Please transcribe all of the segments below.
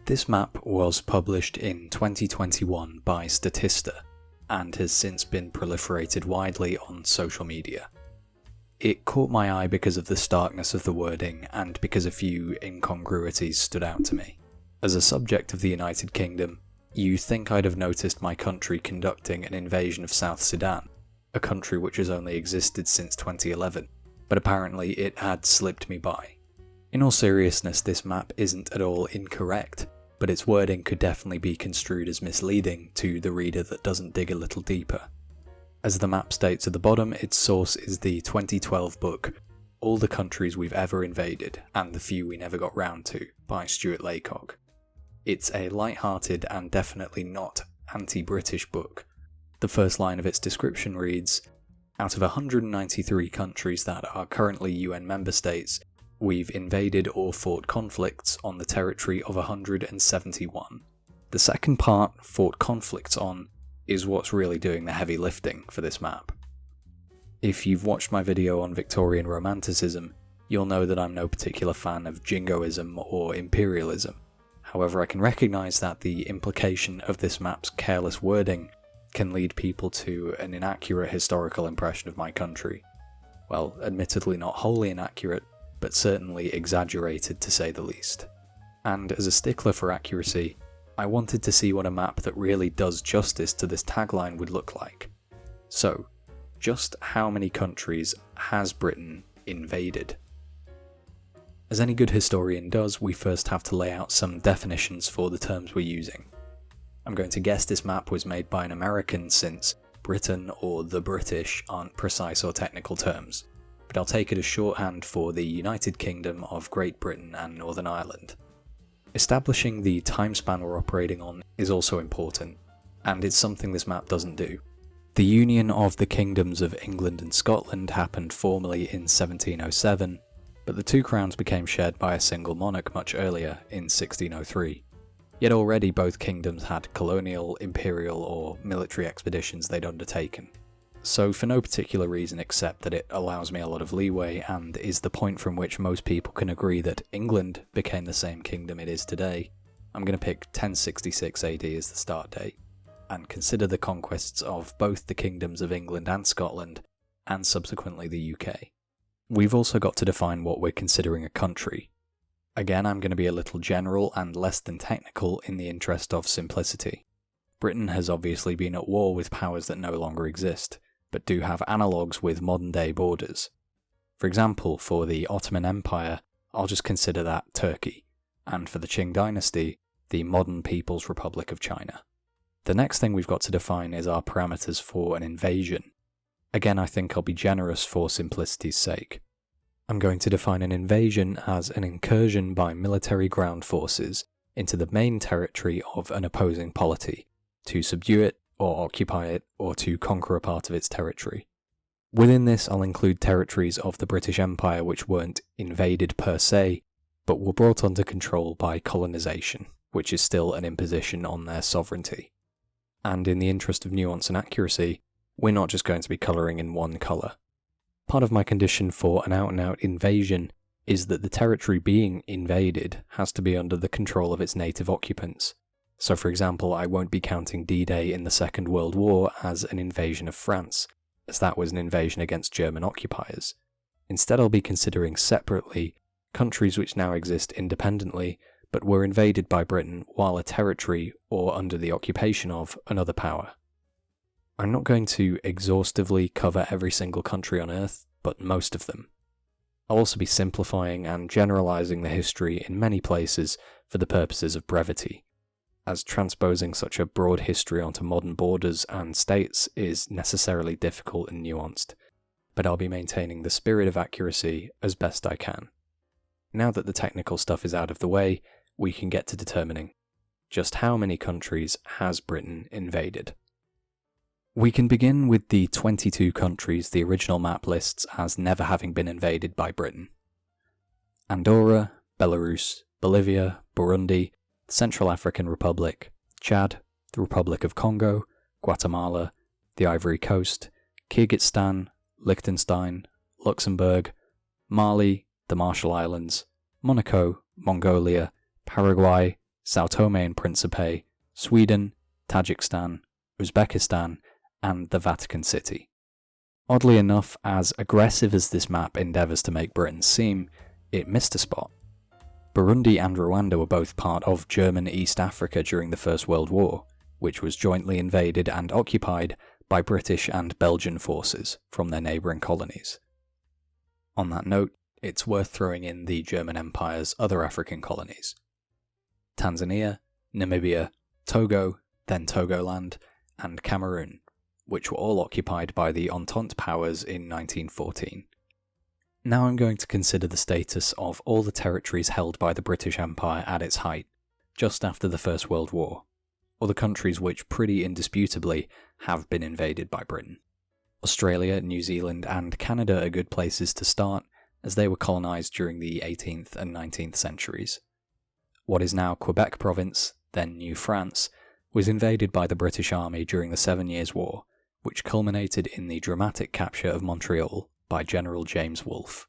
This map was published in 2021 by Statista and has since been proliferated widely on social media. It caught my eye because of the starkness of the wording and because a few incongruities stood out to me. As a subject of the United Kingdom, you think I'd have noticed my country conducting an invasion of South Sudan, a country which has only existed since 2011, but apparently it had slipped me by. In all seriousness, this map isn't at all incorrect, but its wording could definitely be construed as misleading to the reader that doesn't dig a little deeper. As the map states at the bottom, its source is the 2012 book All the Countries We've Ever Invaded and the Few We Never Got Round To by Stuart Laycock. It's a light-hearted and definitely not anti-British book. The first line of its description reads, "Out of 193 countries that are currently UN member states, we've invaded or fought conflicts on the territory of 171. The second part, fought conflicts on, is what's really doing the heavy lifting for this map. If you've watched my video on Victorian Romanticism, you'll know that I'm no particular fan of jingoism or imperialism. However, I can recognise that the implication of this map's careless wording can lead people to an inaccurate historical impression of my country. Well, admittedly not wholly inaccurate, but certainly exaggerated to say the least. And as a stickler for accuracy, I wanted to see what a map that really does justice to this tagline would look like. So, just how many countries has Britain invaded? As any good historian does, we first have to lay out some definitions for the terms we're using. I'm going to guess this map was made by an American since Britain or the British aren't precise or technical terms, but I'll take it as shorthand for the United Kingdom of Great Britain and Northern Ireland. Establishing the time span we're operating on is also important, and it's something this map doesn't do. The union of the kingdoms of England and Scotland happened formally in 1707, but the two crowns became shared by a single monarch much earlier in 1603. Yet already both kingdoms had colonial, imperial, or military expeditions they'd undertaken. So for no particular reason except that it allows me a lot of leeway and is the point from which most people can agree that England became the same kingdom it is today, I'm going to pick 1066 AD as the start date, and consider the conquests of both the kingdoms of England and Scotland, and subsequently the UK. We've also got to define what we're considering a country. Again, I'm going to be a little general and less than technical in the interest of simplicity. Britain has obviously been at war with powers that no longer exist, but do have analogues with modern-day borders. For example, for the Ottoman Empire, I'll just consider that Turkey, and for the Qing dynasty, the modern People's Republic of China. The next thing we've got to define is our parameters for an invasion. Again, I think I'll be generous for simplicity's sake. I'm going to define an invasion as an incursion by military ground forces into the main territory of an opposing polity, to subdue it, or occupy it, or to conquer a part of its territory. Within this, I'll include territories of the British Empire which weren't invaded per se, but were brought under control by colonisation, which is still an imposition on their sovereignty. And in the interest of nuance and accuracy, we're not just going to be colouring in one colour. Part of my condition for an out-and-out invasion is that the territory being invaded has to be under the control of its native occupants. So for example, I won't be counting D-Day in the Second World War as an invasion of France, as that was an invasion against German occupiers. Instead, I'll be considering separately countries which now exist independently, but were invaded by Britain while a territory or under the occupation of another power. I'm not going to exhaustively cover every single country on Earth, but most of them. I'll also be simplifying and generalising the history in many places for the purposes of brevity, as transposing such a broad history onto modern borders and states is necessarily difficult and nuanced, but I'll be maintaining the spirit of accuracy as best I can. Now that the technical stuff is out of the way, we can get to determining just how many countries has Britain invaded. We can begin with the 22 countries the original map lists as never having been invaded by Britain. Andorra, Belarus, Bolivia, Burundi, the Central African Republic, Chad, the Republic of Congo, Guatemala, the Ivory Coast, Kyrgyzstan, Liechtenstein, Luxembourg, Mali, the Marshall Islands, Monaco, Mongolia, Paraguay, Sao Tome and Principe, Sweden, Tajikistan, Uzbekistan, and the Vatican City. Oddly enough, as aggressive as this map endeavours to make Britain seem, it missed a spot. Burundi and Rwanda were both part of German East Africa during the First World War, which was jointly invaded and occupied by British and Belgian forces from their neighbouring colonies. On that note, it's worth throwing in the German Empire's other African colonies: Tanzania, Namibia, Togo, then Togoland, and Cameroon, which were all occupied by the Entente powers in 1914. Now I'm going to consider the status of all the territories held by the British Empire at its height, just after the First World War, or the countries which pretty indisputably have been invaded by Britain. Australia, New Zealand, and Canada are good places to start, as they were colonised during the 18th and 19th centuries. What is now Quebec Province, then New France, was invaded by the British Army during the 7 Years' War, which culminated in the dramatic capture of Montreal by General James Wolfe.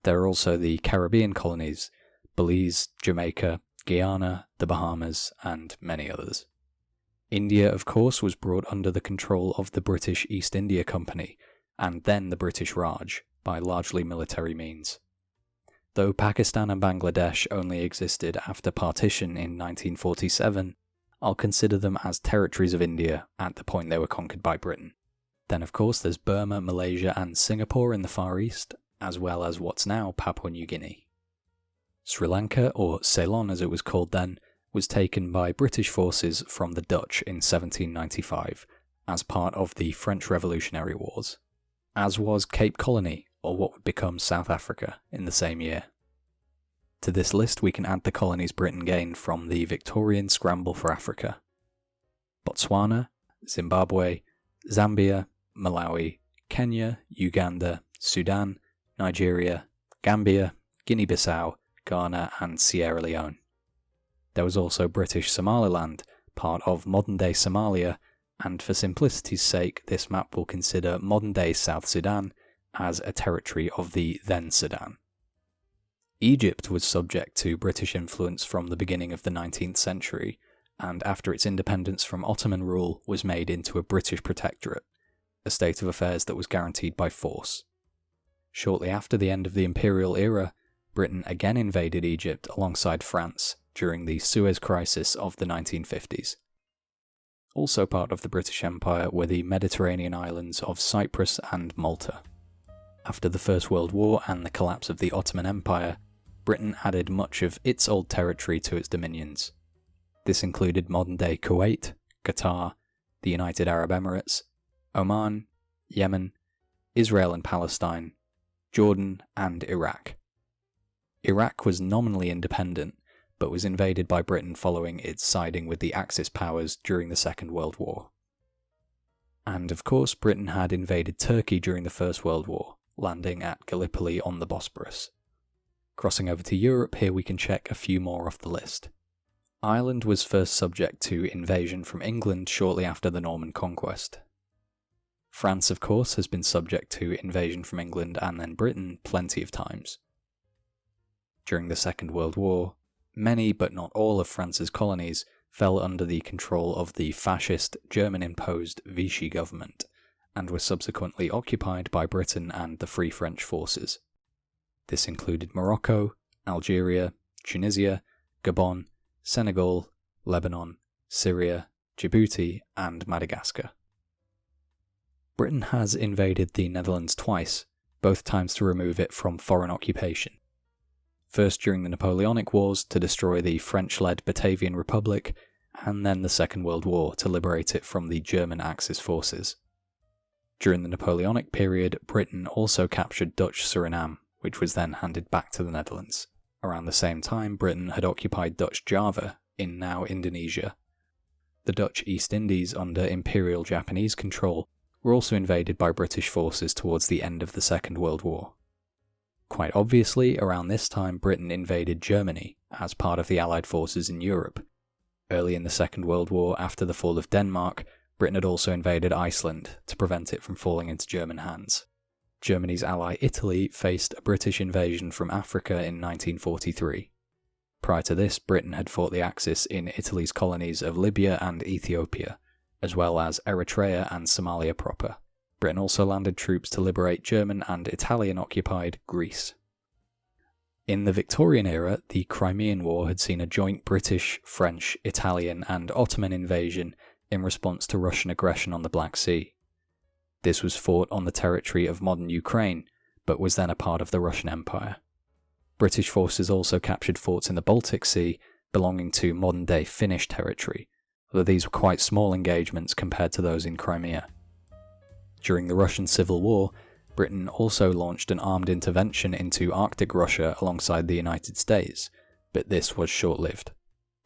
There are also the Caribbean colonies: Belize, Jamaica, Guyana, the Bahamas, and many others. India, of course, was brought under the control of the British East India Company, and then the British Raj, by largely military means. Though Pakistan and Bangladesh only existed after partition in 1947, I'll consider them as territories of India at the point they were conquered by Britain. Then of course there's Burma, Malaysia and Singapore in the Far East, as well as what's now Papua New Guinea. Sri Lanka, or Ceylon as it was called then, was taken by British forces from the Dutch in 1795, as part of the French Revolutionary Wars, as was Cape Colony, or what would become South Africa, in the same year. To this list we can add the colonies Britain gained from the Victorian scramble for Africa: Botswana, Zimbabwe, Zambia, Malawi, Kenya, Uganda, Sudan, Nigeria, Gambia, Guinea-Bissau, Ghana and Sierra Leone. There was also British Somaliland, part of modern-day Somalia, and for simplicity's sake this map will consider modern-day South Sudan as a territory of the then Sudan. Egypt was subject to British influence from the beginning of the 19th century, and after its independence from Ottoman rule was made into a British protectorate, a state of affairs that was guaranteed by force. Shortly after the end of the imperial era, Britain again invaded Egypt alongside France during the Suez Crisis of the 1950s. Also part of the British Empire were the Mediterranean islands of Cyprus and Malta. After the First World War and the collapse of the Ottoman Empire, Britain added much of its old territory to its dominions. This included modern-day Kuwait, Qatar, the United Arab Emirates, Oman, Yemen, Israel and Palestine, Jordan, and Iraq. Iraq was nominally independent, but was invaded by Britain following its siding with the Axis powers during the Second World War. And of course, Britain had invaded Turkey during the First World War, landing at Gallipoli on the Bosporus. Crossing over to Europe, here we can check a few more off the list. Ireland was first subject to invasion from England shortly after the Norman conquest. France, of course, has been subject to invasion from England and then Britain plenty of times. During the Second World War, many but not all of France's colonies fell under the control of the fascist German-imposed Vichy government, and were subsequently occupied by Britain and the Free French forces. This included Morocco, Algeria, Tunisia, Gabon, Senegal, Lebanon, Syria, Djibouti, and Madagascar. Britain has invaded the Netherlands twice, both times to remove it from foreign occupation. First during the Napoleonic Wars to destroy the French-led Batavian Republic, and then the Second World War to liberate it from the German Axis forces. During the Napoleonic period, Britain also captured Dutch Suriname, which was then handed back to the Netherlands. Around the same time, Britain had occupied Dutch Java, in now Indonesia. The Dutch East Indies, under Imperial Japanese control, were also invaded by British forces towards the end of the Second World War. Quite obviously, around this time Britain invaded Germany as part of the Allied forces in Europe. Early in the Second World War, after the fall of Denmark, Britain had also invaded Iceland to prevent it from falling into German hands. Germany's ally Italy faced a British invasion from Africa in 1943. Prior to this, Britain had fought the Axis in Italy's colonies of Libya and Ethiopia, as well as Eritrea and Somalia proper. Britain also landed troops to liberate German and Italian-occupied Greece. In the Victorian era, the Crimean War had seen a joint British, French, Italian and Ottoman invasion in response to Russian aggression on the Black Sea. This was fought on the territory of modern Ukraine, but was then a part of the Russian Empire. British forces also captured forts in the Baltic Sea belonging to modern-day Finnish territory, although these were quite small engagements compared to those in Crimea. During the Russian Civil War, Britain also launched an armed intervention into Arctic Russia alongside the United States, but this was short-lived.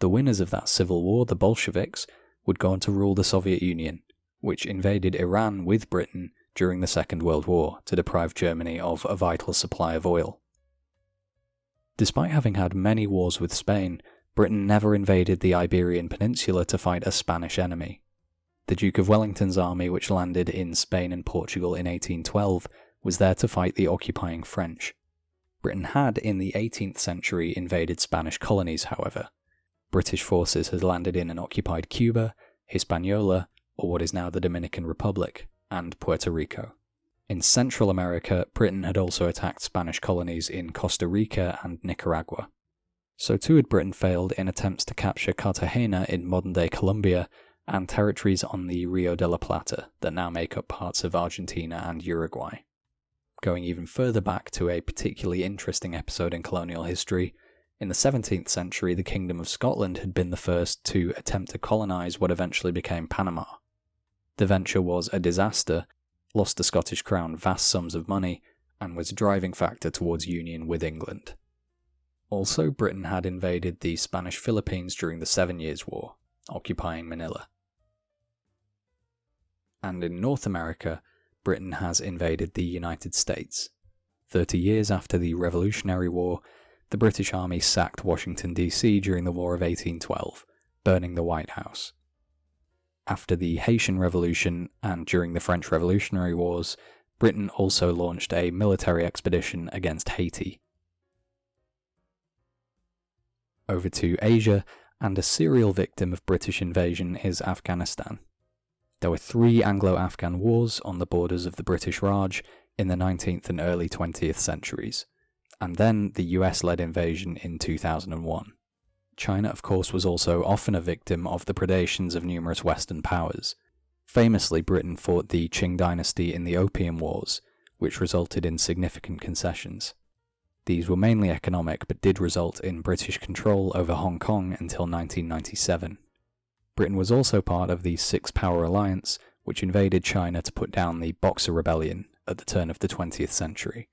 The winners of that civil war, the Bolsheviks, would go on to rule the Soviet Union, which invaded Iran with Britain during the Second World War to deprive Germany of a vital supply of oil. Despite having had many wars with Spain, Britain never invaded the Iberian Peninsula to fight a Spanish enemy. The Duke of Wellington's army, which landed in Spain and Portugal in 1812, was there to fight the occupying French. Britain had, in the 18th century, invaded Spanish colonies, however. British forces had landed in and occupied Cuba, Hispaniola, or what is now the Dominican Republic, and Puerto Rico. In Central America, Britain had also attacked Spanish colonies in Costa Rica and Nicaragua. So too had Britain failed in attempts to capture Cartagena in modern-day Colombia and territories on the Rio de la Plata that now make up parts of Argentina and Uruguay. Going even further back to a particularly interesting episode in colonial history, in the 17th century the Kingdom of Scotland had been the first to attempt to colonise what eventually became Panama. The venture was a disaster, lost the Scottish Crown vast sums of money, and was a driving factor towards union with England. Also, Britain had invaded the Spanish Philippines during the 7 Years' War, occupying Manila. And in North America, Britain has invaded the United States. 30 years after the Revolutionary War, the British Army sacked Washington, D.C. during the War of 1812, burning the White House. After the Haitian Revolution and during the French Revolutionary Wars, Britain also launched a military expedition against Haiti. Over to Asia, and a serial victim of British invasion is Afghanistan. There were 3 Anglo-Afghan wars on the borders of the British Raj in the 19th and early 20th centuries, and then the US-led invasion in 2001. China, of course, was also often a victim of the predations of numerous Western powers. Famously, Britain fought the Qing dynasty in the Opium Wars, which resulted in significant concessions. These were mainly economic, but did result in British control over Hong Kong until 1997. Britain was also part of the Six-Power Alliance, which invaded China to put down the Boxer Rebellion at the turn of the 20th century.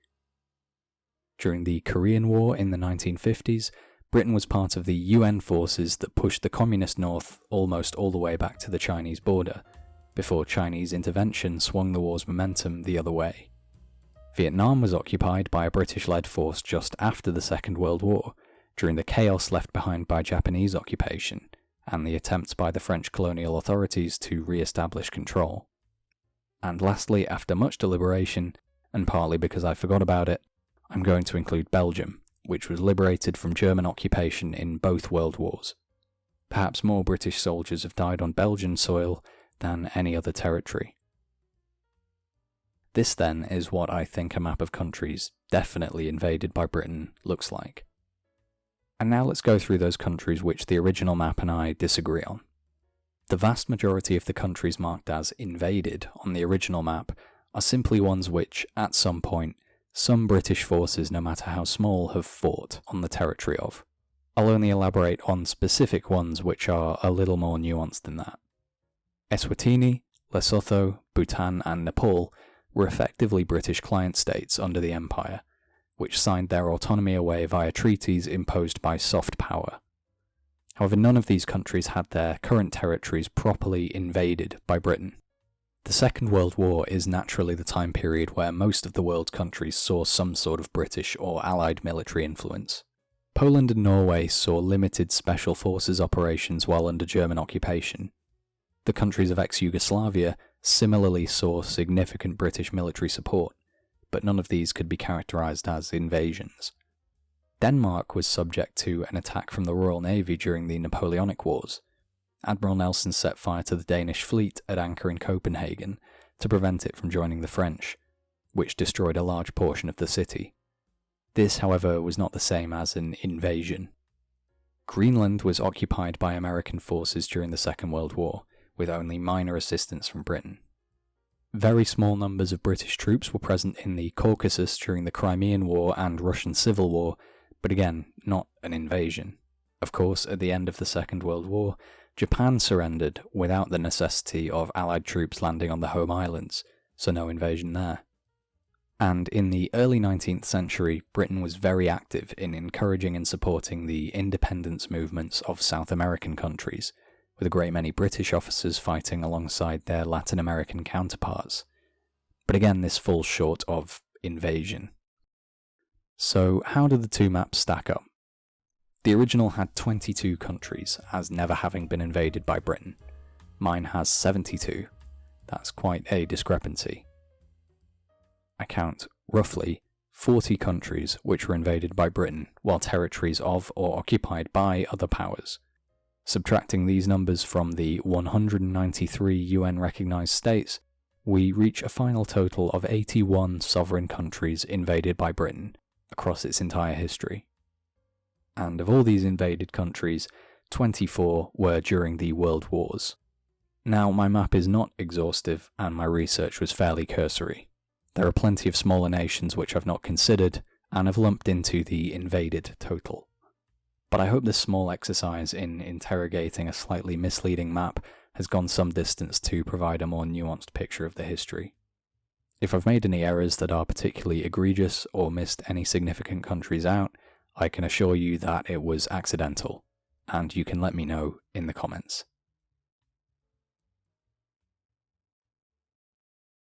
During the Korean War in the 1950s, Britain was part of the UN forces that pushed the Communist North almost all the way back to the Chinese border, before Chinese intervention swung the war's momentum the other way. Vietnam was occupied by a British-led force just after the Second World War, during the chaos left behind by Japanese occupation, and the attempts by the French colonial authorities to re-establish control. And lastly, after much deliberation, and partly because I forgot about it, I'm going to include Belgium, which was liberated from German occupation in both world wars. Perhaps more British soldiers have died on Belgian soil than any other territory. This then is what I think a map of countries definitely invaded by Britain looks like. And now let's go through those countries which the original map and I disagree on. The vast majority of the countries marked as invaded on the original map are simply ones which, at some point, some British forces, no matter how small, have fought on the territory of. I'll only elaborate on specific ones which are a little more nuanced than that. Eswatini, Lesotho, Bhutan and Nepal were effectively British client states under the Empire, which signed their autonomy away via treaties imposed by soft power. However, none of these countries had their current territories properly invaded by Britain. The Second World War is naturally the time period where most of the world's countries saw some sort of British or Allied military influence. Poland and Norway saw limited special forces operations while under German occupation. The countries of ex-Yugoslavia similarly saw significant British military support, but none of these could be characterised as invasions. Denmark was subject to an attack from the Royal Navy during the Napoleonic Wars. Admiral Nelson set fire to the Danish fleet at anchor in Copenhagen to prevent it from joining the French, which destroyed a large portion of the city. This, however, was not the same as an invasion. Greenland was occupied by American forces during the Second World War, with only minor assistance from Britain. Very small numbers of British troops were present in the Caucasus during the Crimean War and Russian Civil War, but again, not an invasion. Of course, at the end of the Second World War, Japan surrendered without the necessity of Allied troops landing on the home islands, so no invasion there. And in the early 19th century, Britain was very active in encouraging and supporting the independence movements of South American countries, with a great many British officers fighting alongside their Latin American counterparts. But again, this falls short of invasion. So how do the two maps stack up? The original had 22 countries, as never having been invaded by Britain. Mine has 72. That's quite a discrepancy. I count, roughly, 40 countries which were invaded by Britain, while territories of or occupied by other powers. Subtracting these numbers from the 193 UN-recognised states, we reach a final total of 81 sovereign countries invaded by Britain across its entire history. And of all these invaded countries, 24 were during the World Wars. Now, my map is not exhaustive, and my research was fairly cursory. There are plenty of smaller nations which I've not considered, and have lumped into the invaded total. But I hope this small exercise in interrogating a slightly misleading map has gone some distance to provide a more nuanced picture of the history. If I've made any errors that are particularly egregious or missed any significant countries out, I can assure you that it was accidental, and you can let me know in the comments.